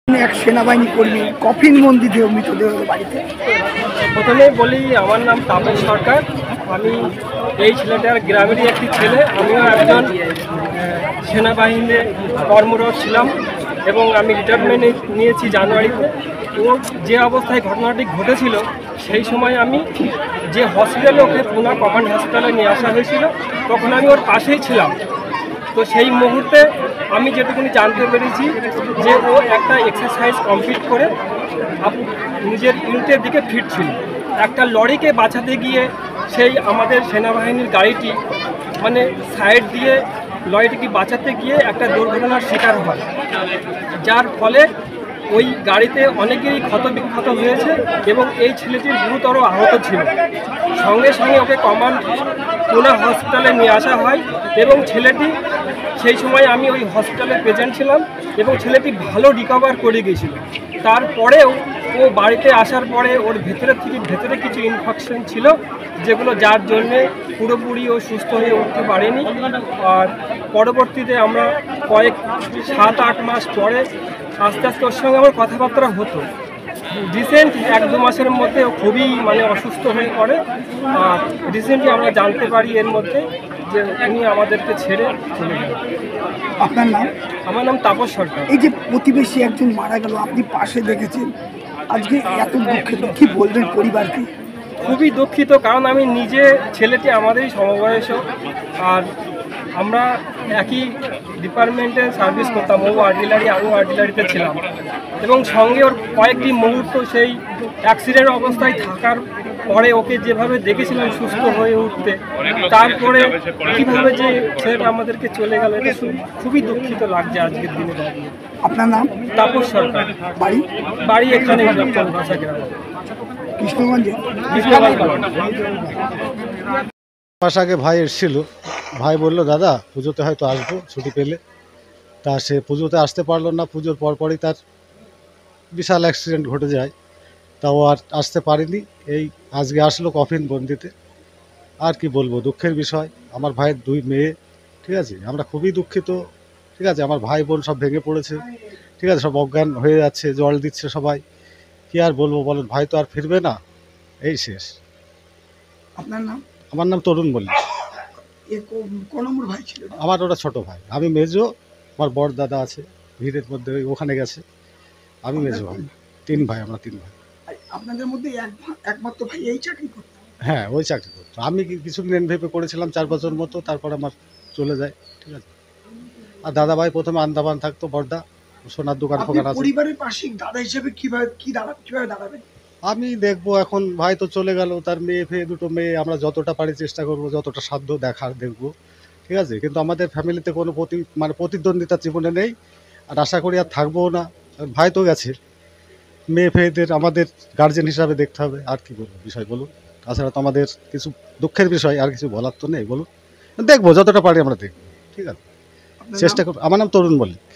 এক সেনাবাহিনী কর্মী কফিন বন্দি দেহ মৃতদেহ বাড়িতে। প্রথমেই বলি, আমার নাম তাপস সরকার। আমি এই ছেলেটার গ্রামেরই একটি ছেলে। আমিও একজন সেনাবাহিনীতে কর্মরত ছিলাম এবং আমি রিটায়ারমেন্ট নিয়েছি জানুয়ারিতে। ওর যে অবস্থায় ঘটনাটি ঘটেছিল সেই সময় আমি যে হসপিটালে ওকে পুনা কমান্ড হসপিটালে নিয়ে আসা হয়েছিল তখন আমি ওর পাশেই ছিলাম। তো সেই মুহূর্তে আমি যেটুকুনি জানতে পেরেছি যে ও একটা এক্সারসাইজ কমপ্লিট করে নিজের ইউনিটের দিকে ফিরছিল। একটা লরিকে বাঁচাতে গিয়ে সেই আমাদের সেনাবাহিনীর গাড়িটি মানে সাইড দিয়ে লরিটিকে বাঁচাতে গিয়ে একটা দুর্ঘটনার শিকার হয়, যার ফলে ওই গাড়িতে অনেকেরই ক্ষতবিক্ষত হয়েছে এবং এই ছেলেটির গুরুতর আহত ছিল। সঙ্গে সঙ্গে ওকে কমান্ড পুনা হসপিটালে নিয়ে আসা হয় এবং ছেলেটি সেই সময় আমি ওই হসপিটালে প্রেজেন্ট ছিলাম এবং ছেলেটি ভালো রিকভার করে গিয়েছিল। তারপরেও ও বাড়িতে আসার পরে ওর ভেতরে কিছু ইনফেকশন ছিল, যেগুলো যার জন্যে পুরোপুরি ও সুস্থ হয়ে উঠতে পারেনি। আর পরবর্তীতে আমরা 7-8 মাস পরে আস্তে আস্তে ওর সঙ্গে আমার কথাবার্তা হতো। রিসেন্ট 1-2 মাসের মধ্যে ও খুবই অসুস্থ হয়ে পড়ে। আর রিসেন্টলি আমরা জানতে পারি এর মধ্যে যে উনি আমাদেরকে ছেড়ে চলে গেলেন। আপনার নাম? আমার নাম তাপস সরকার। এই যে প্রতিবেশী একজন মারা গেল, আপনি পাশে দেখেছেন, আজকে এত দুঃখিত, কি বলবেন পরিবারকে? খুবই দুঃখিত, কারণ আমি নিজে ছেলেটি আমাদেরই সমবয়স আর আমরা একই ডিপার্টমেন্টে সার্ভিস করতাম। ও আর্টিলারি, আমিও আর্টিলারিতে ছিলাম এবং সঙ্গে ওর কয়েকটি মুহূর্ত সেই অ্যাক্সিডেন্ট অবস্থায় থাকার পরে ওকে যেভাবে দেখেছিলাম সুস্থ হয়ে উঠতে, তারপরে কীভাবে যে ছেলেটা আমাদেরকে চলে গেল, এটা খুবই দুঃখিত লাগছে আজকের দিনে দাঁড়িয়ে। আপনার নাম? তাপস সরকার। বাড়ি এখানে ভাষা গ্রাম, কৃষ্ণগঞ্জে। মাস আগে ভাই এসেছিল, ভাই বললো দাদা পুজোতে হয়তো আসবো ছুটি পেলে। তা সে পুজোতে আসতে পারলো না, পুজোর পরপরই তার বিশাল অ্যাক্সিডেন্ট ঘটে যায়। তাও আর আসতে পারিনি, এই আজকে আসলো কফিন বন্দিতে। আর কি বলবো, দুঃখের বিষয়। আমার ভাইয়ের 2 মেয়ে, ঠিক আছে, আমরা খুবই দুঃখিত। ঠিক আছে, আমার ভাই বোন সব ভেঙে পড়েছে, ঠিক আছে, সব অজ্ঞান হয়ে যাচ্ছে, জল দিচ্ছে সবাই। কি আর বলবো বলেন, ভাই তো আর ফিরবে না, এই শেষ। আপনার নাম? আমার নাম তরুণ মল্লিক। কোন নম্বর ভাই ছিল? আমার ওরা ছোট ভাই, আমি মেজো, আমার বড় দাদা আছে ভিড়ের মধ্যে, ওখানে গেছে। আমি মেজো ভাই, 3 ভাই, আমরা 3 ভাই। আপনাদের মধ্যে একমাত্র ভাই এই চাকরি করতো? হ্যাঁ, ওই চাকরি করতো। আমি কিছুদিন এনভিপি করেছিলাম 4 বছর মতো, তারপর আমার চলে যায়, ঠিক আছে। আর দাদা ভাই প্রথমে আন্দামান থাকতো, বড়দা সোনার দোকান ফোকান আছে। পরিবারের পাশে দাদা হিসেবে কিভাবে দাঁড়াবেন? আমি দেখবো, এখন ভাই তো চলে গেল, তার মেয়ে 2 মেয়ে, আমরা যতটা পারি চেষ্টা করব, যতটা সাধ্য দেখবো, ঠিক আছে। কিন্তু আমাদের ফ্যামিলিতে কোনো প্রতিদ্বন্দ্বিতা জীবনে নেই, আর আশা করি আর থাকবোও না। ভাই তো গেছে, মেয়ে ফেয়েদের আমাদের গার্জেন হিসাবে দেখতে হবে। আর কি বলবো বিষয় বলুন, তাছাড়া তো আমাদের কিছু দুঃখের বিষয় আর কিছু বলার তো নেই। বলুন, দেখবো যতটা পারি আমরা দেখবো, ঠিক আছে, চেষ্টা করবো। আমার নাম তরুণ মল্লিক।